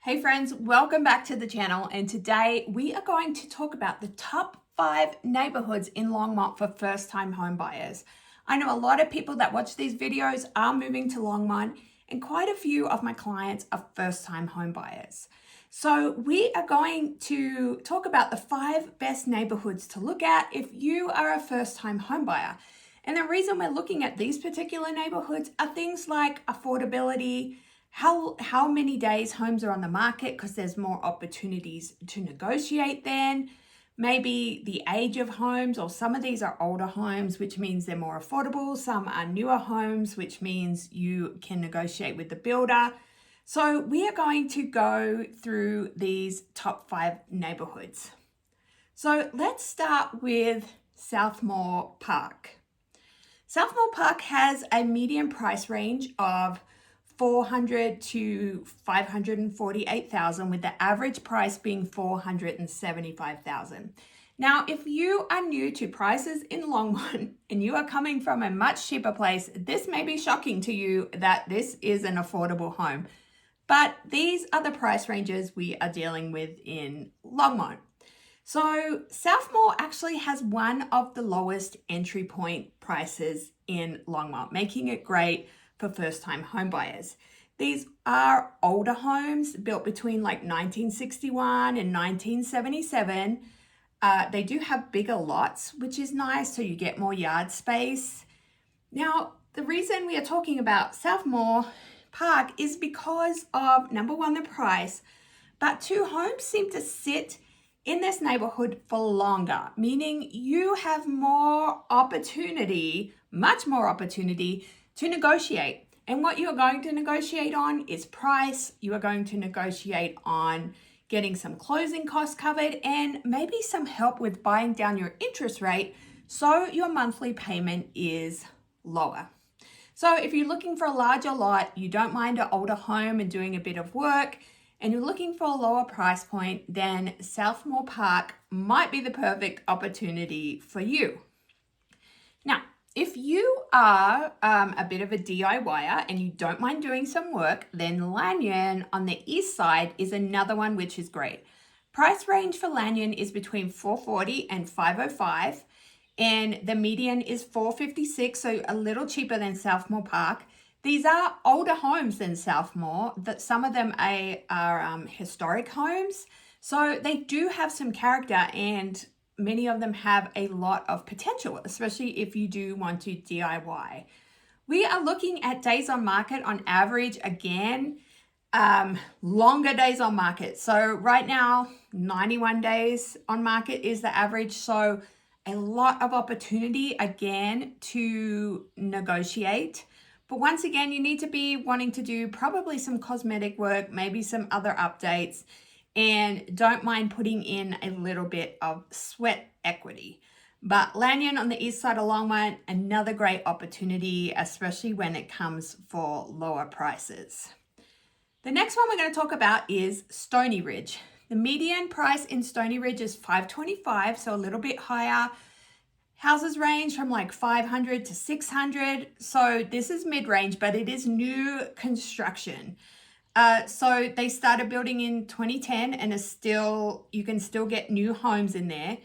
Hey friends, welcome back to the channel, and today we are going to talk about the top 5 neighborhoods in Longmont for first-time home buyers. I know a lot of people that watch these videos are moving to Longmont, and quite a few of my clients are first-time home buyers. So we are going to talk about the 5 best neighborhoods to look at if you are a first-time home buyer. And the reason we're looking at these particular neighborhoods are things like affordability, how many days homes are on the market, because there's more opportunities to negotiate then. Maybe the age of homes, or some of these are older homes, which means they're more affordable. Some are newer homes, which means you can negotiate with the builder. So we are going to go through these top 5 neighborhoods. So let's start with Southmore Park. Southmoor Park has a median price range of $400,000 to $548,000, with the average price being $475,000. Now, if you are new to prices in Longmont and you are coming from a much cheaper place, this may be shocking to you that this is an affordable home. But these are the price ranges we are dealing with in Longmont. So Southmoor actually has one of the lowest entry point prices in Longmont, making it great for first-time home buyers. These are older homes built between like 1961 and 1977. They do have bigger lots, which is nice, so you get more yard space. Now, the reason we are talking about Southmore Park is because of, number one, the price, but two, homes seem to sit in this neighborhood for longer, meaning you have more opportunity, much more opportunity to negotiate. And what you're going to negotiate on is price. You are going to negotiate on getting some closing costs covered and maybe some help with buying down your interest rate so your monthly payment is lower. So if you're looking for a larger lot, you don't mind an older home and doing a bit of work, and you're looking for a lower price point, then Southmore Park might be the perfect opportunity for you. Now, if you are a bit of a DIYer and you don't mind doing some work, then Lanyon on the east side is another one which is great. Price range for Lanyon is between $440 and $505, and the median is $456, so a little cheaper than Southmore Park. These are older homes than Southmoor, that some of them are historic homes. So they do have some character, and many of them have a lot of potential, especially if you do want to DIY. We are looking at days on market on average, again, longer days on market. So right now, 91 days on market is the average. So a lot of opportunity, again, to negotiate. But once again, you need to be wanting to do probably some cosmetic work, maybe some other updates, and don't mind putting in a little bit of sweat equity. But Lanyon on the east side of Longmont, another great opportunity, especially when it comes for lower prices. The next one we're going to talk about is Stony Ridge. The median price in Stony Ridge is $525, so a little bit higher. Houses range from like 500 to 600. So this is mid-range, but it is new construction. So they started building in 2010 and you can still get new homes in there.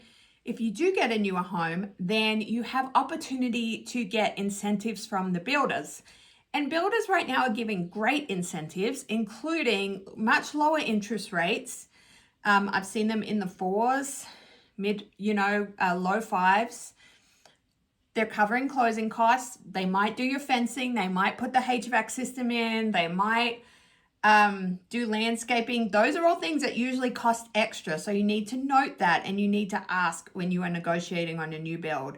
If you do get a newer home, then you have opportunity to get incentives from the builders. And builders right now are giving great incentives, including much lower interest rates. I've seen them in the 4s, low 5s. They're covering closing costs. They might do your fencing. They might put the HVAC system in. They might do landscaping. Those are all things that usually cost extra. So you need to note that, and you need to ask when you are negotiating on a new build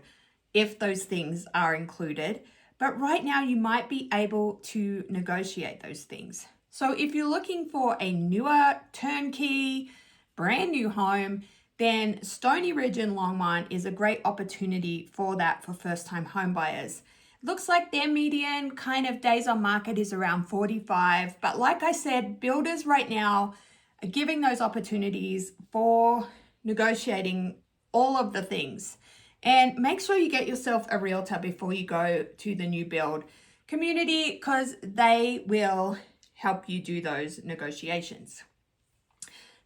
if those things are included. But right now you might be able to negotiate those things. So if you're looking for a newer turnkey, brand new home, then Stony Ridge in Longmont is a great opportunity for that for first-time home buyers. Looks like their median kind of days on market is around 45, but like I said, builders right now are giving those opportunities for negotiating all of the things. And make sure you get yourself a realtor before you go to the new build community, because they will help you do those negotiations.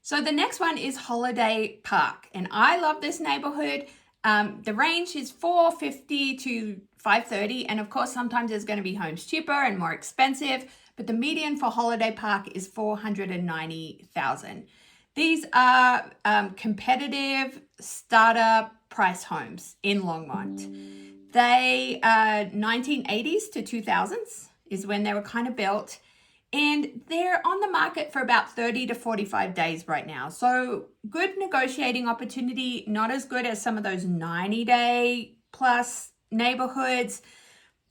So the next one is Holiday Park, and I love this neighborhood. The range is $450 to $530, and of course sometimes there's going to be homes cheaper and more expensive, but the median for Holiday Park is $490,000. These are competitive starter price homes in Longmont. They are 1980s to 2000s is when they were kind of built. And they're on the market for about 30 to 45 days right now. So good negotiating opportunity, not as good as some of those 90-day plus neighborhoods,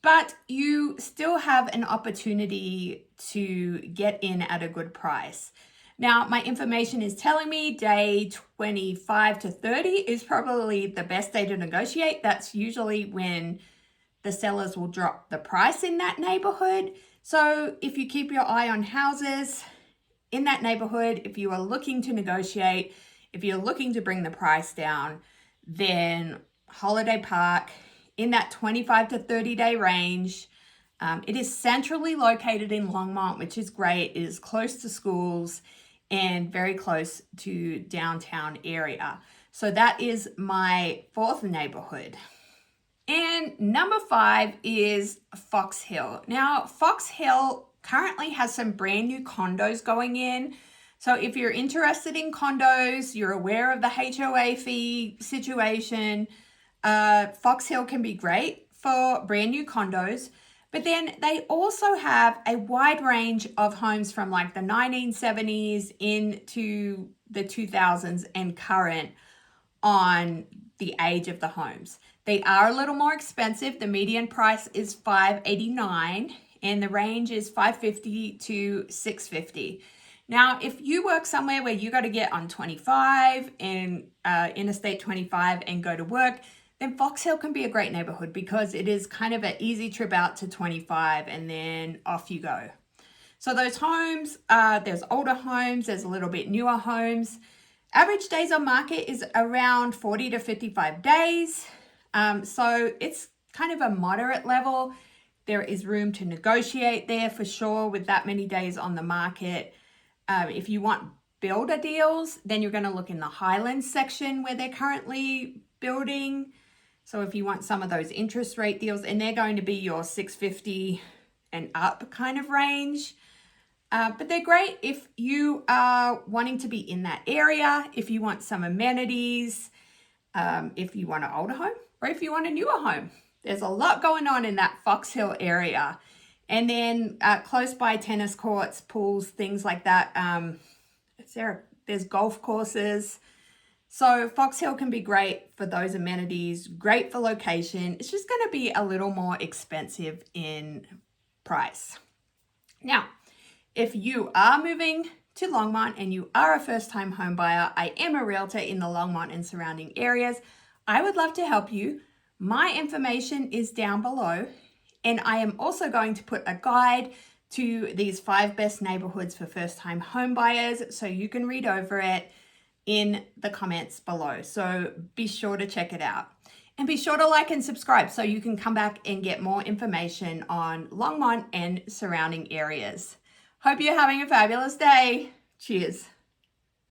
but you still have an opportunity to get in at a good price. Now, my information is telling me day 25 to 30 is probably the best day to negotiate. That's usually when the sellers will drop the price in that neighborhood. So if you keep your eye on houses in that neighborhood, if you are looking to negotiate, if you're looking to bring the price down, then Holiday Park in that 25 to 30 day range. It is centrally located in Longmont, which is great. It is close to schools and very close to downtown area. So that is my fourth neighborhood. And number 5 is Fox Hill. Now, Fox Hill currently has some brand new condos going in. So if you're interested in condos, you're aware of the HOA fee situation, Fox Hill can be great for brand new condos. But then they also have a wide range of homes from like the 1970s into the 2000s and current on the age of the homes. They are a little more expensive. The median price is $589 and the range is $550 to $650. Now, if you work somewhere where you got to get on 25 and Interstate 25 and go to work, then Fox Hill can be a great neighborhood because it is kind of an easy trip out to 25 and then off you go. So those homes, there's older homes, there's a little bit newer homes. Average days on market is around 40 to 55 days. So it's kind of a moderate level. There is room to negotiate there for sure with that many days on the market. If you want builder deals, then you're going to look in the Highlands section where they're currently building. So if you want some of those interest rate deals, and they're going to be your 650 and up kind of range. But they're great if you are wanting to be in that area, if you want some amenities, if you want an older home, or if you want a newer home. There's a lot going on in that Fox Hill area. And then close by tennis courts, pools, things like that. There's golf courses. So Fox Hill can be great for those amenities, great for location. It's just going to be a little more expensive in price. Now, if you are moving to Longmont and you are a first-time home buyer, I am a realtor in the Longmont and surrounding areas. I would love to help you. My information is down below, and I am also going to put a guide to these 5 best neighborhoods for first-time home buyers, so you can read over it in the comments below. So be sure to check it out. And be sure to like and subscribe so you can come back and get more information on Longmont and surrounding areas. Hope you're having a fabulous day. Cheers.